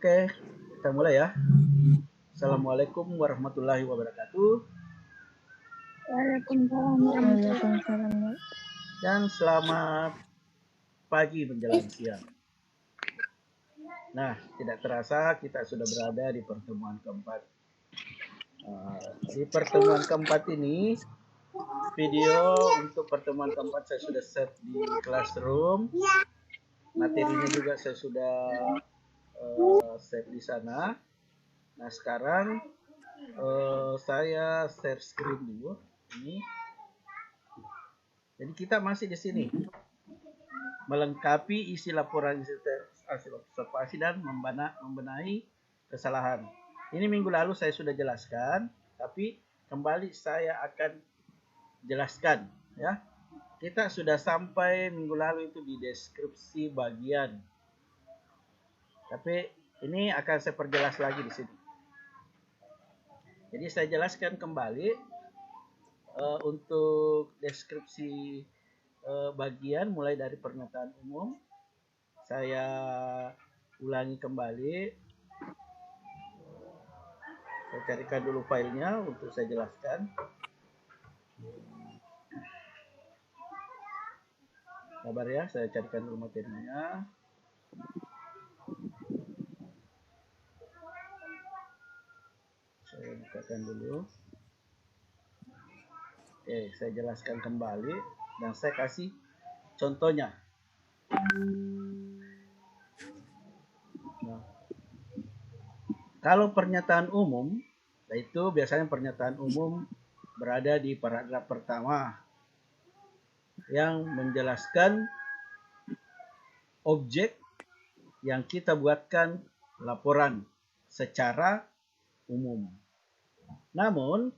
Oke, kita mulai ya. Assalamualaikum warahmatullahi wabarakatuh. Waalaikumsalam warahmatullahi wabarakatuh. Dan selamat pagi menjelang siang. Nah, tidak terasa kita sudah berada di pertemuan keempat. Di pertemuan keempat ini, video untuk pertemuan keempat saya sudah set di Classroom. Materinya juga saya sudah set di sana. Nah, sekarang saya share screen dulu. Ini. Jadi kita masih di sini melengkapi isi laporan hasil observasi dan membenahi kesalahan. Ini minggu lalu saya sudah jelaskan, tapi kembali saya akan jelaskan ya. Kita sudah sampai minggu lalu itu di deskripsi bagian. Tapi ini akan saya perjelas lagi di sini. Jadi saya jelaskan kembali untuk deskripsi bagian mulai dari pernyataan umum. Saya ulangi kembali. Saya carikan dulu filenya untuk saya jelaskan. Sabar ya, saya carikan dulu materinya. Saya bukakan dulu. Oke, saya jelaskan kembali dan saya kasih contohnya. Nah, kalau pernyataan umum, itu biasanya pernyataan umum berada di paragraf pertama yang menjelaskan objek yang kita buatkan laporan secara umum. Namun,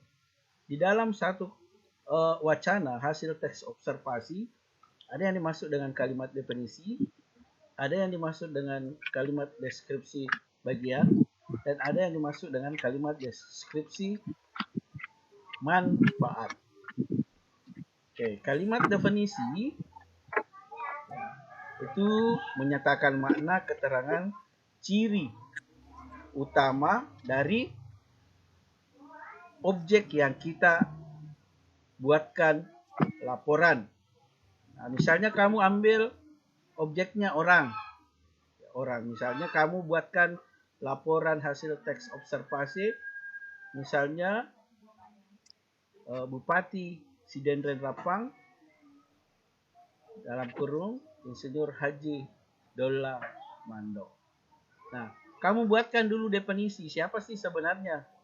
di dalam satu wacana hasil teks observasi, ada yang dimaksud dengan kalimat definisi, ada yang dimaksud dengan kalimat deskripsi bagian, dan ada yang dimaksud dengan kalimat deskripsi manfaat. Oke, kalimat definisi itu menyatakan makna keterangan ciri utama dari objek yang kita buatkan laporan. Nah, misalnya kamu ambil objeknya orang. Misalnya kamu buatkan laporan hasil teks observasi, misalnya Bupati Sidendren Rapang dalam kurung Insinyur Haji Dolla Mando. Nah, kamu buatkan dulu definisi siapa sih sebenarnya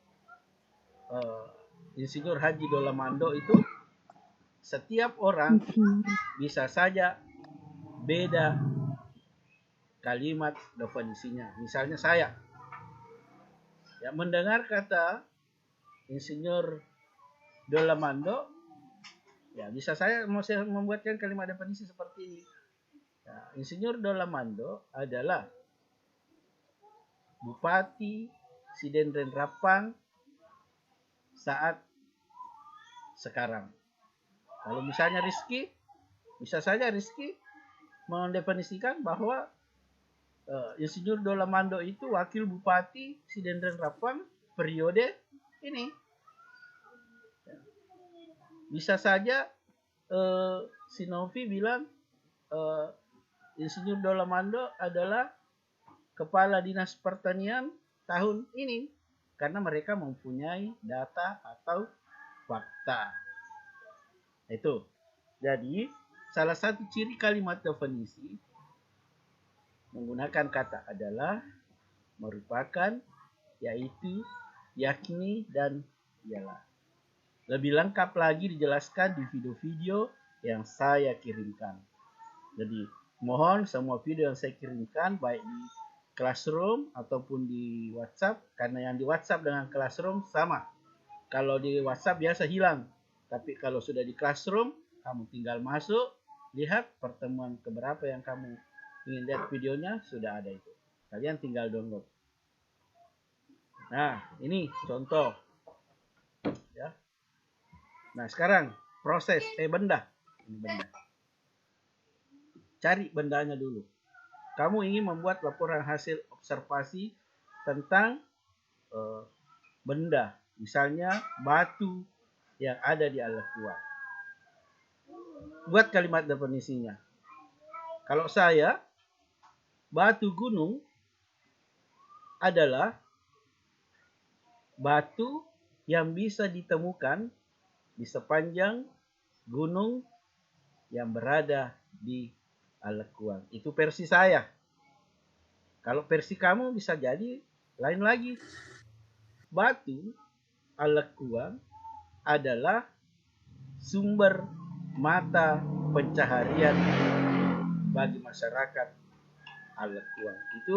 Insinyur Haji Dolla Mando itu. Setiap orang bisa saja beda kalimat definisinya. Misalnya saya ya mendengar kata Insinyur Dolla Mando, ya bisa saya membuatkan kalimat definisi seperti ini. Ya, Insinyur Dolla Mando adalah Bupati Sidendren Rapang saat sekarang. Kalau misalnya Rizky, bisa saja Rizky mendefinisikan bahwa Insinyur Dolla Mando itu wakil Bupati Sidendren Rapang periode ini. Bisa saja si Novi bilang Insinyur Dolla Mando adalah Kepala Dinas Pertanian tahun ini. Karena mereka mempunyai data atau fakta. Itu. Jadi, salah satu ciri kalimat definisi menggunakan kata adalah, merupakan, yaitu, yakni, dan ialah. Lebih lengkap lagi dijelaskan di video-video yang saya kirimkan. Jadi, mohon semua video yang saya kirimkan baik di Classroom ataupun di WhatsApp, karena yang di WhatsApp dengan Classroom sama. Kalau di WhatsApp biasa hilang, tapi kalau sudah di Classroom, kamu tinggal masuk, lihat pertemuan keberapa yang kamu ingin lihat videonya, sudah ada itu. Kalian tinggal download. Nah, ini contoh. Ya. Nah, sekarang proses benda. Ini benda. Cari bendanya dulu. Kamu ingin membuat laporan hasil observasi tentang benda, misalnya batu yang ada di Al-Quran. Buat kalimat definisinya. Kalau saya, batu gunung adalah batu yang bisa ditemukan di sepanjang gunung yang berada di Al-Quran. Itu versi saya. Kalau versi kamu bisa jadi lain lagi. Batu Al-Quran adalah sumber mata pencaharian bagi masyarakat Al-Quran. Itu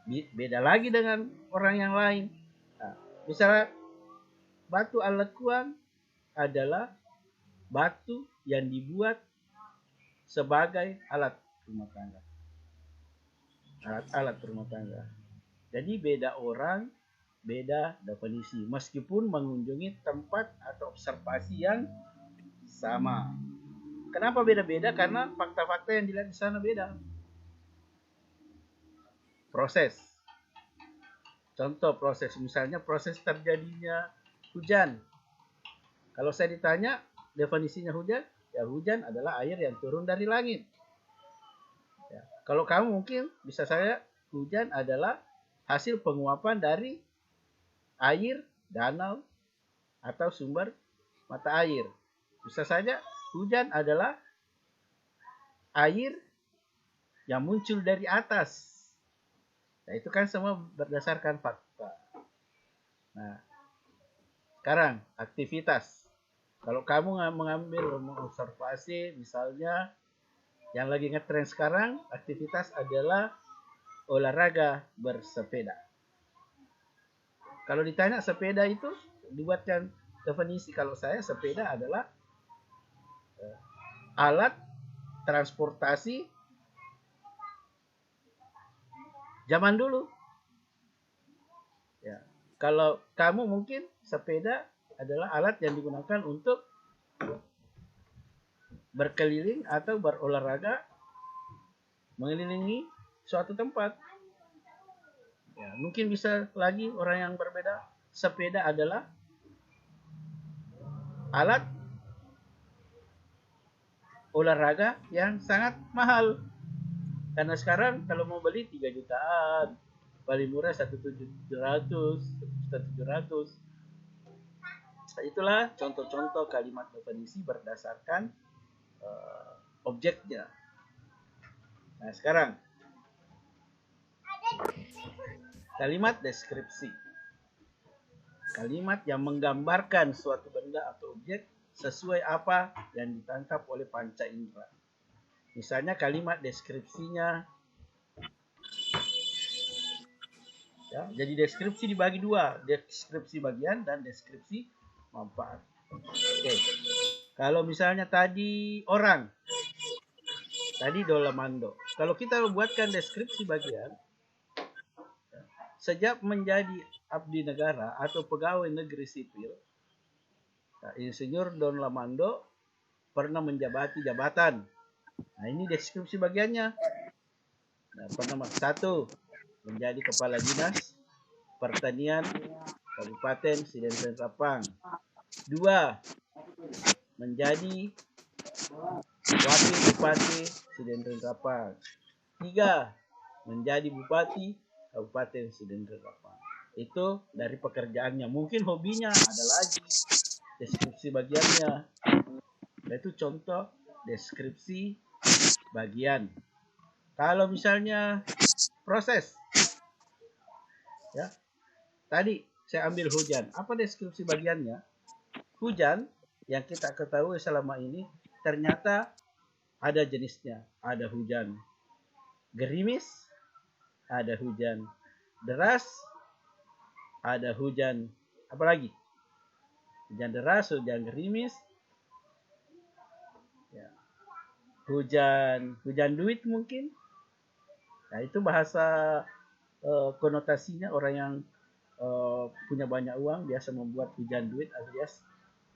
beda lagi dengan orang yang lain. Nah, misalnya batu Al-Quran adalah batu yang dibuat sebagai alat rumah tangga. Alat-alat rumah tangga. Jadi beda orang, beda definisi. Meskipun mengunjungi tempat atau observasi yang sama. Kenapa beda-beda? Karena fakta-fakta yang dilihat di sana beda. Proses. Contoh proses, misalnya proses terjadinya hujan. Kalau saya ditanya definisinya hujan, ya hujan adalah air yang turun dari langit. Ya. Kalau kamu mungkin bisa saya, hujan adalah hasil penguapan dari air, danau, atau sumber mata air. Bisa saja hujan adalah air yang muncul dari atas. Nah, itu kan semua berdasarkan fakta. Nah, sekarang aktivitas. Kalau kamu mengambil mengobservasi, misalnya yang lagi ngetren sekarang, aktivitas adalah olahraga bersepeda. Kalau ditanya sepeda itu, dibuatkan definisi. Kalau saya, sepeda adalah alat transportasi zaman dulu. Ya. Kalau kamu mungkin sepeda adalah alat yang digunakan untuk berkeliling atau berolahraga mengelilingi suatu tempat. Ya, mungkin bisa lagi orang yang berbeda. Sepeda adalah alat olahraga yang sangat mahal. Karena sekarang kalau mau beli 3 jutaan, paling murah 1.700, 1.700. Itulah contoh-contoh kalimat definisi berdasarkan objeknya. Nah, sekarang kalimat deskripsi. Kalimat yang menggambarkan suatu benda atau objek sesuai apa yang ditangkap oleh panca indera. Misalnya kalimat deskripsinya, ya, jadi deskripsi dibagi dua, deskripsi bagian dan deskripsi manfaat. Oke. Kalau misalnya tadi orang, tadi Dolamando. Kalau kita buatkan deskripsi bagian, sejak menjadi abdi negara atau pegawai negeri sipil, Insinyur Don Lamando pernah menjabati jabatan. Nah, ini deskripsi bagiannya. Nah, pertama, 1, menjadi kepala dinas pertanian Kabupaten Sidendren Rapang. 2, menjadi wakil bupati Sidendren Rapang. 3, menjadi bupati Kabupaten Sidendren Rapang. Itu dari pekerjaannya. Mungkin hobinya ada lagi deskripsi bagiannya. Itu contoh deskripsi bagian. Kalau misalnya proses, ya, tadi saya ambil hujan. Apa deskripsi bagiannya? Hujan yang kita ketahui selama ini ternyata ada jenisnya. Ada hujan gerimis, ada hujan deras, ada hujan apa lagi? Hujan deras, hujan gerimis, ya, hujan duit mungkin. Nah, itu bahasa konotasinya orang yang punya banyak uang biasa membuat hujan duit alias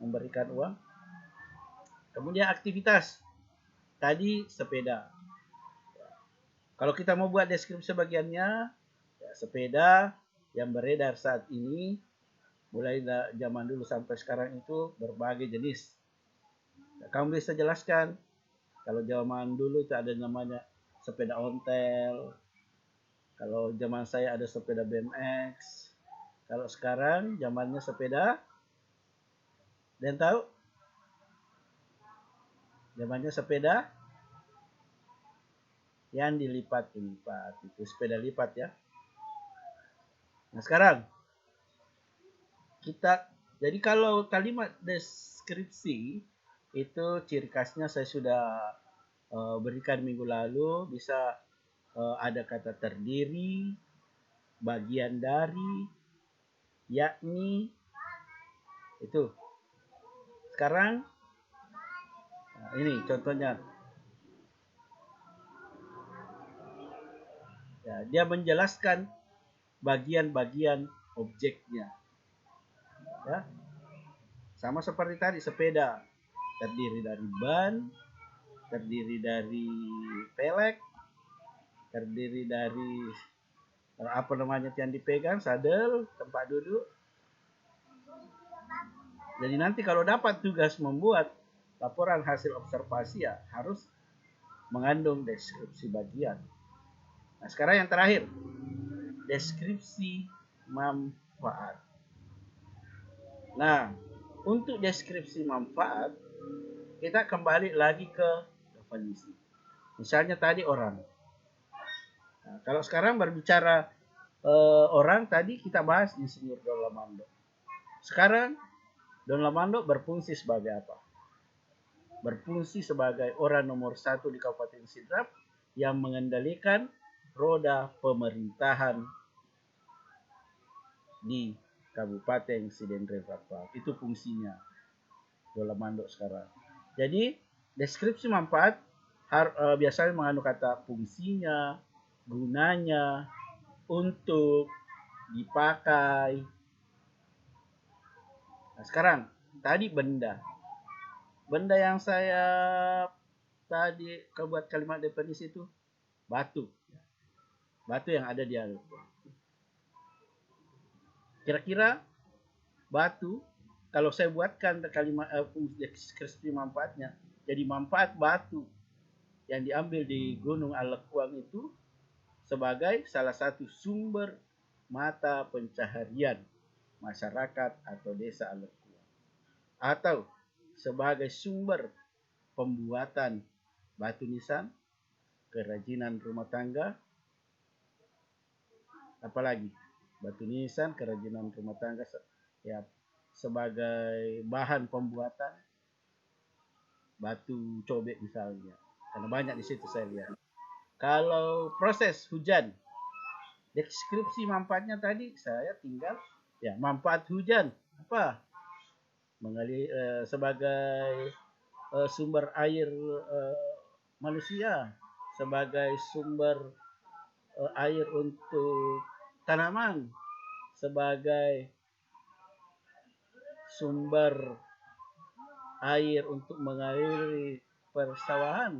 memberikan uang. Kemudian aktivitas. Tadi sepeda. Kalau kita mau buat deskripsi bagiannya, ya, sepeda yang beredar saat ini, mulai zaman dulu sampai sekarang itu berbagai jenis. Kamu bisa jelaskan, kalau zaman dulu itu ada namanya sepeda ontel, kalau zaman saya ada sepeda BMX, kalau sekarang zamannya sepeda, dan tahu? Zamannya sepeda yang dilipat-lipat, itu sepeda lipat ya. Nah sekarang kita, jadi kalau kalimat deskripsi itu ciri khasnya saya sudah berikan minggu lalu, bisa ada kata terdiri, bagian dari, yakni, itu. Sekarang ini contohnya. Ya, dia menjelaskan bagian-bagian objeknya. Ya. Sama seperti tadi, sepeda terdiri dari ban, terdiri dari pelek, terdiri dari apa namanya yang dipegang, sadel, tempat duduk. Jadi nanti kalau dapat tugas membuat laporan hasil observasi ya harus mengandung deskripsi bagian. Nah sekarang yang terakhir, deskripsi manfaat. Nah untuk deskripsi manfaat kita kembali lagi ke definisi. Misalnya tadi orang. Nah, kalau sekarang berbicara orang, tadi kita bahas Insinyur Don Lamando. Sekarang Don Lamando berfungsi sebagai apa? Berfungsi sebagai orang nomor 1 di Kabupaten Sidrap yang mengendalikan roda pemerintahan di Kabupaten Sidendrel Rapal. Itu fungsinya Don Lamando sekarang. Jadi deskripsi manfaat biasanya mengandung kata fungsinya, gunanya, untuk dipakai. Nah, sekarang tadi benda. Benda yang saya tadi buat kalimat definisi itu batu. Batu yang ada di air. Kira-kira batu, kalau saya buatkan kalimat deskripsi manfaatnya, jadi manfaat batu yang diambil di Gunung Alekuang itu sebagai salah satu sumber mata pencaharian masyarakat atau desa Alekuang, atau sebagai sumber pembuatan batu nisan, kerajinan rumah tangga, apalagi batu nisan, kerajinan rumah tangga ya, sebagai bahan pembuatan batu cobek misalnya, karena banyak di situ saya lihat. Kalau proses hujan, deskripsi manfaatnya tadi saya tinggal ya, manfaat hujan apa? Mengalir sebagai sumber air manusia, sebagai sumber air untuk tanaman, sebagai sumber air untuk mengaliri persawahan.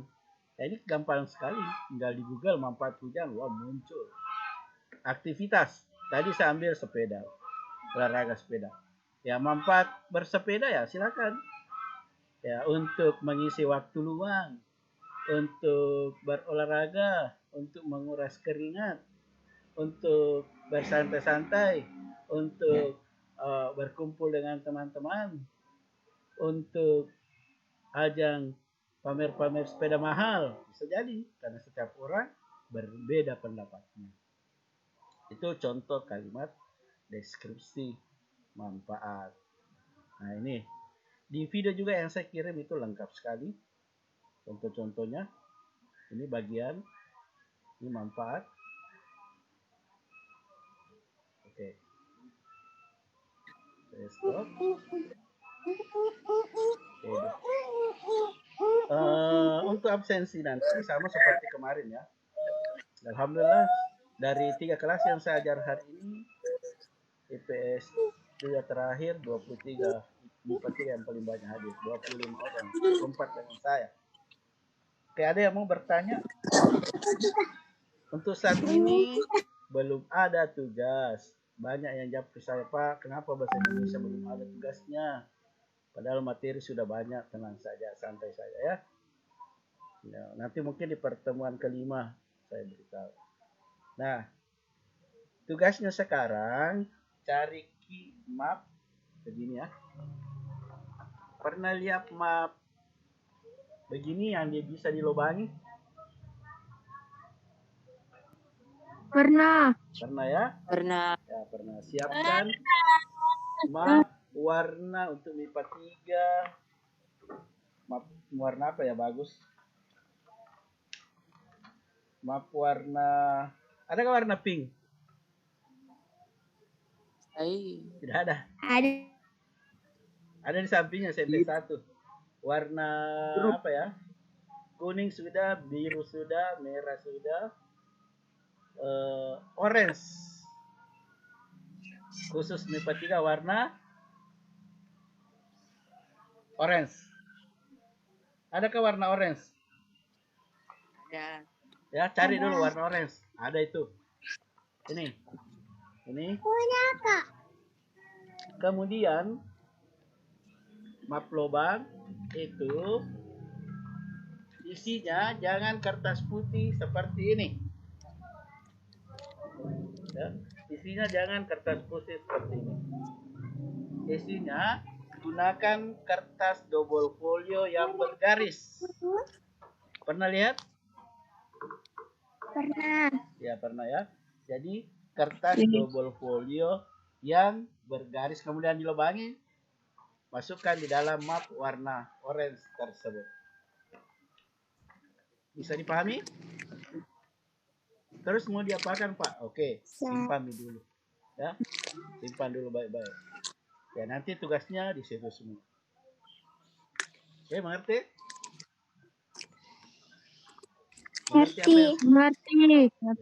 Ya, ini gampang sekali, tinggal di Google manfaat hujan, wah muncul. Aktivitas, tadi saya ambil sepeda, olahraga sepeda. Ya manfaat bersepeda ya silakan. Ya untuk mengisi waktu luang, untuk berolahraga, untuk menguras keringat, untuk bersantai-santai, untuk berkumpul dengan teman-teman, untuk ajang pamer-pamer sepeda mahal, bisa jadi karena setiap orang berbeda pendapatnya. Itu contoh kalimat deskripsi manfaat. Nah ini di video juga yang saya kirim itu lengkap sekali contoh-contohnya. Ini bagian, ini manfaat. Oke, saya stop. Untuk absensi nanti sama seperti kemarin ya. Alhamdulillah dari 3 kelas yang saya ajar hari ini, IPS 3 terakhir 23, 4 yang paling banyak hadir, 25 orang, 4 dengan saya. Oke, ada yang mau bertanya? Untuk saat ini belum ada tugas. banyak yang jawab ke saya, Pak, kenapa bahasa Indonesia belum ada tugasnya? Padahal materi sudah banyak, tenang saja, santai saja ya. Ya, nanti mungkin di pertemuan kelima saya beritahu. Nah, tugasnya sekarang cari key map begini ya. Pernah lihat map begini yang dia bisa dilobangi? Pernah. Pernah ya? Pernah. Ya, pernah. Siapkan map warna untuk MIPA 3. Map warna apa ya bagus? Map warna, adakah warna pink? Tidak ada. Ada di sampingnya SMP1. Warna apa ya? Kuning sudah, biru sudah, merah sudah, orange. Khusus MIPA 3 warna orange. Adakah warna orange? Ya. Ya, cari dulu warna orange. Ada itu. Ini. Punya Kak. Kemudian map lobang itu isinya jangan kertas putih seperti ini. Ya, isinya jangan kertas putih seperti ini. Isinya gunakan kertas double folio yang bergaris. Pernah lihat? Pernah. Ya, pernah ya. Jadi kertas double folio yang bergaris kemudian dilubangi, masukkan di dalam map warna orange tersebut. Bisa dipahami? Terus mau diapakan, Pak? Oke, simpan dulu. Ya, simpan dulu baik-baik. Ya, nanti tugasnya di situ semua. Oke, mengerti? Mengerti. Ya.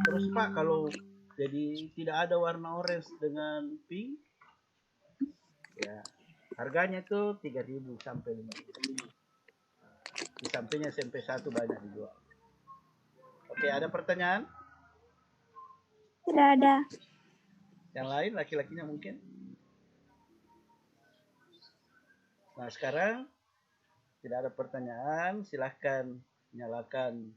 Terus Pak, kalau jadi tidak ada warna orange dengan pink, ya harganya itu 3.000 sampai 5.000. Di sampingnya SMP1 banyak dijual. Oke, ada pertanyaan? Tidak ada. Yang lain laki-lakinya mungkin? Nah, sekarang tidak ada pertanyaan, silahkan nyalakan.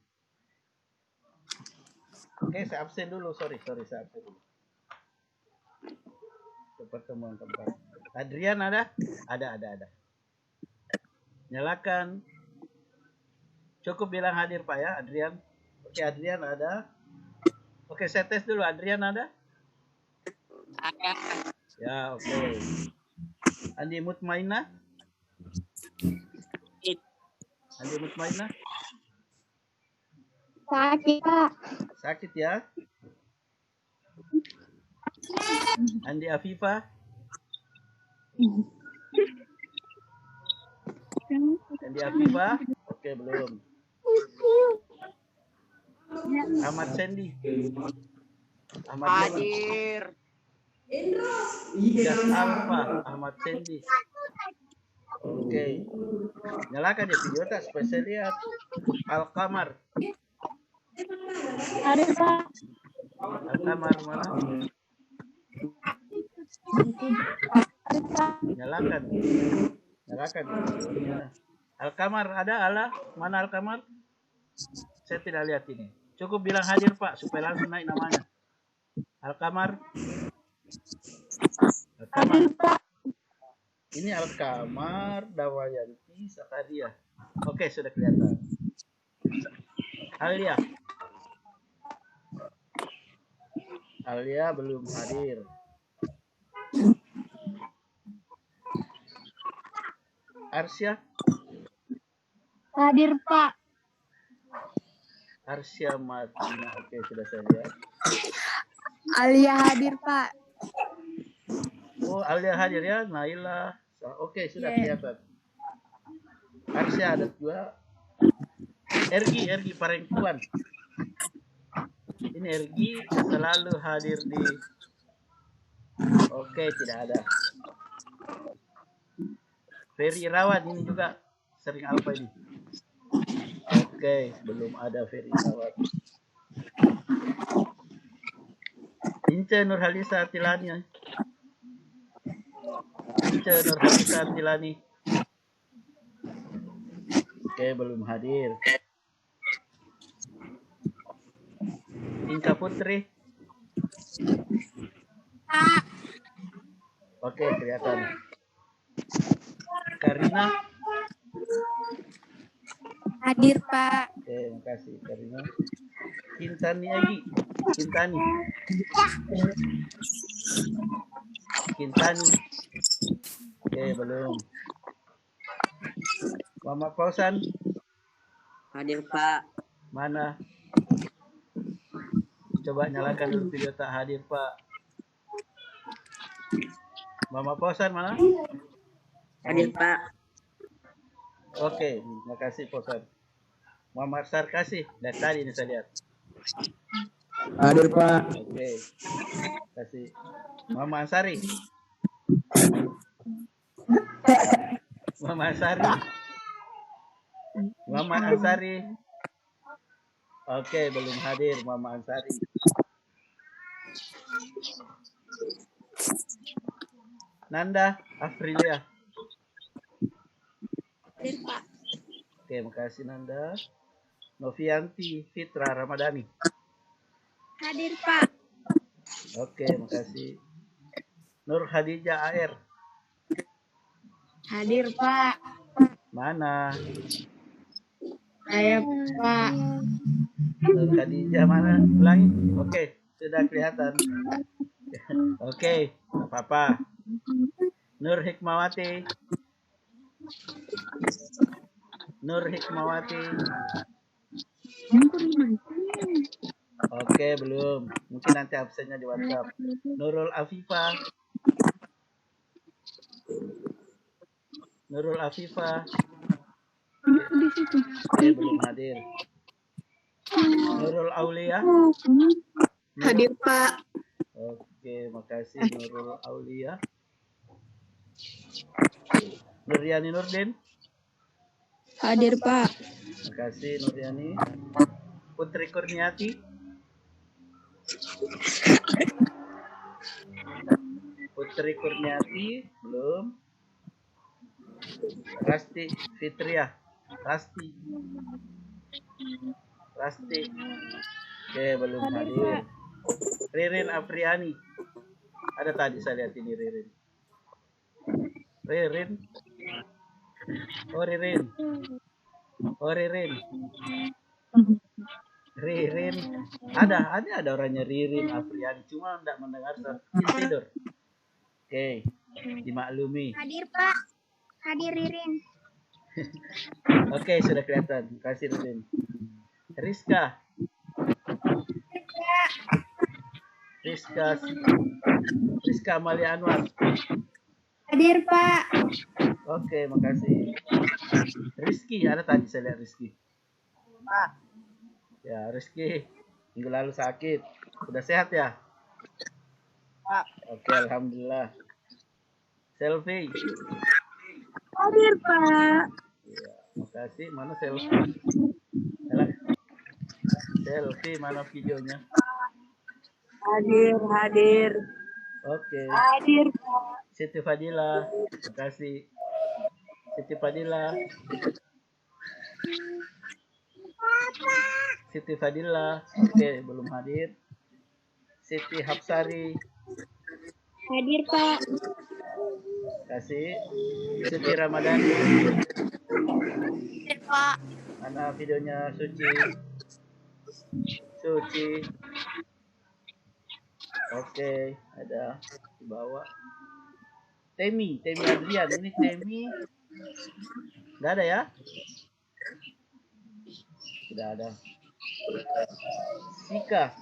Oke, saya absen dulu. Sorry, saya absen dulu. Ke pertemuan keempat. Adrian ada? Ada. Nyalakan. Cukup bilang hadir, Pak ya, Adrian. Oke, Adrian ada. Oke, saya tes dulu. Adrian ada? Ada. Ya, oke. Andi Mutmainah? Andi Mutmainah? Sakit, Pak. Sakit ya? Andi Afifah? Andi Afifah? Oke, belum. Ahmad Sandy? Ahmad Hadir. Jas Alfa? Ahmad Sandy? Oke. Nyalakan ya video tak supaya saya lihat. Al-Qamar? Ada, Pak. Al-Qamar mana? Nyalakan. Al-Qamar ada? Mana Al-Qamar? Saya tidak lihat ini. Cukup bilang hadir, Pak, supaya langsung naik namanya. Al-Qamar. Ini Al-Qamar, Dawayanti, Sakaria. Oke, sudah kelihatan. Alia belum hadir. Arsya? Hadir, Pak. Arsya Martina. Oke, sudah saya lihat. Alia hadir, Pak. Oh, Alia hadir ya. Naila. Oke, sudah kelihatan. Arsya ada juga. Ergi perempuan. Ini Ergi selalu hadir di. Oke, tidak ada. Ferry Irawan ini juga sering alfa ini. Oke, belum ada Ferry Irawan. Ince Nurhalisa Tilani. Ince Nurhalisa Tilani. Oke, belum hadir. Inka Putri. Oke, kelihatan. Karina. Hadir, Pak. Oke, makasih Karina. Kintani Agi. Kintani. Kintani. Oke, belum. Mama Pausan. Hadir, Pak. Mana? Coba nyalakan dulu video tak hadir, Pak. Mama Pausan mana? Hadir, Pak. Oke, makasih Pausan. Muhammad Sarkasih, dari tadi ini saya lihat. Hadir Pak. Oke, kasih. Muhammad Ansari. Muhammad Ansari. Muhammad Ansari. Oke, belum hadir Muhammad Ansari. Nanda Afrilia. Hadir, Pak. Oke, makasih Nanda. Novianti Fitra Ramadhani. Hadir, Pak. Oke, makasih. Nur Khadijah AR. Hadir, Pak. Mana? Saya, Pak. Nur Khadijah mana? Ulangi. Oke, sudah kelihatan. Oke, nggak apa-apa. Nur Hikmawati. Nur Hikmawati. Oke, belum. Mungkin nanti absennya di WhatsApp. Nurul Afifah. Nurul Afifah. Oke, belum hadir. Nurul Aulia. Hadir, Pak. Oke, makasih Nurul Aulia. Nuryani Nurdin. Hadir, Pak. Makasih Nuryani. Putri Kurniati. Putri Kurniati belum. Rasti Fitria. Rasti. Oke, belum hadir. Ririn Apriani. Ada tadi saya lihat ini Ririn. Ririn. Oh Ririn. Ririn. Ada orangnya Ririn Apriani. Cuma tidak mendengar tidur. Oke, dimaklumi. Hadir, Pak. Hadir, Ririn. Oke, sudah kelihatan. Terima kasih Ririn. Rizka Amalia Anwar. Hadir, Pak. Oke, makasih. Rizky, ada tadi saya lihat Rizky. Pak. Ya, Rizky. Minggu lalu sakit. Sudah sehat ya? Pak. Oke, alhamdulillah. Selfie. Hadir, Pak. Ya, makasih. Mana selfie? Selfie, mana videonya? Hadir. Oke. Hadir, Pak. Siti Fadila. Makasih. Siti Fadila. Oke, belum hadir. Siti Hapsari. Hadir, Pak. Kasih. Siti Ramadhani. Hadir, Pak. Mana videonya Suci? Oke, ada di bawah. Temi Adrian. Ini Temi. Nggak ada ya? Tidak ada. Sika.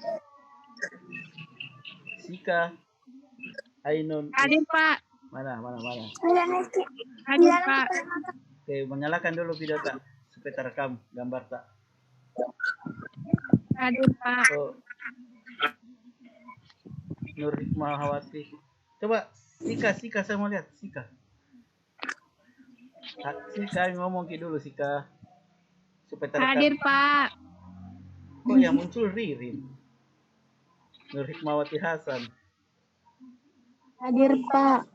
Ainun. Hadir, Pak. Mana? Hadir, Pak. Oke, menyalakan dulu video tak supaya terekam gambar tak. Hadir, Pak. Oh. Nur Hikmahawati. Coba Sika saya mau lihat Sika ngomong dulu Sika supaya terekam. Hadir, Pak. Kok yang muncul Ririn? Nur Hikmawati Hasan. Hadir, Pak.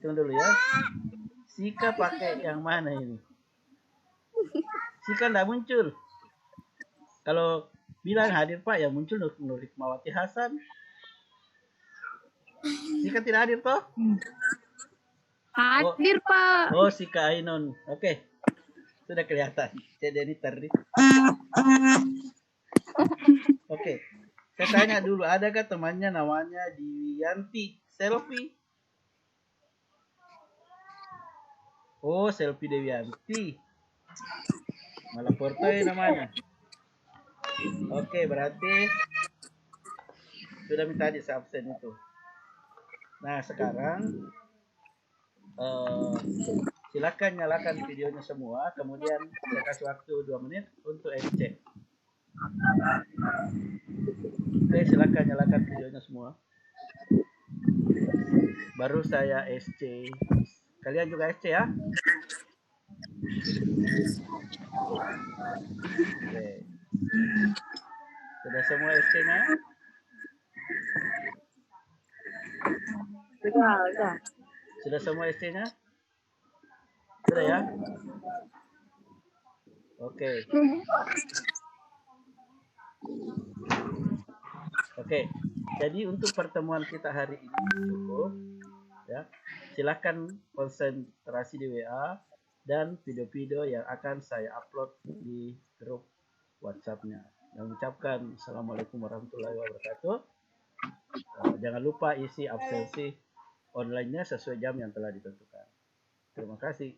Tunggu dulu ya. Sika pakai yang mana ini? Sika enggak muncul. Kalau bilang hadir Pak, ya muncul Nur Hikmawati Hasan. Sika tidak hadir toh? Hadir, Pak. Oh, Sika Ainun. Oke. Sudah kelihatan. Jadi ini tadi. Oke. Saya tanya dulu, adakah temannya namanya Diwiyanti? Selfie. Oh, Selfie Dewiyanti. Malah Portoy namanya. Oke, berarti sudah minta di absen itu. Nah, sekarang silakan nyalakan videonya semua, kemudian saya kasih waktu 2 menit untuk SC. Oke, silakan nyalakan videonya semua. Baru saya SC. Kalian juga SC ya? Oke. Sudah semua SC-nya? Sudah. Sudah semua SC-nya? Sudah ya? Oke. Oke. Jadi untuk pertemuan kita hari ini cukup ya. Silakan konsentrasi di WA dan video-video yang akan saya upload di grup WhatsApp-nya. Dan mengucapkan Assalamualaikum warahmatullahi wabarakatuh. Jangan lupa isi absensi online-nya sesuai jam yang telah ditentukan. Terima kasih.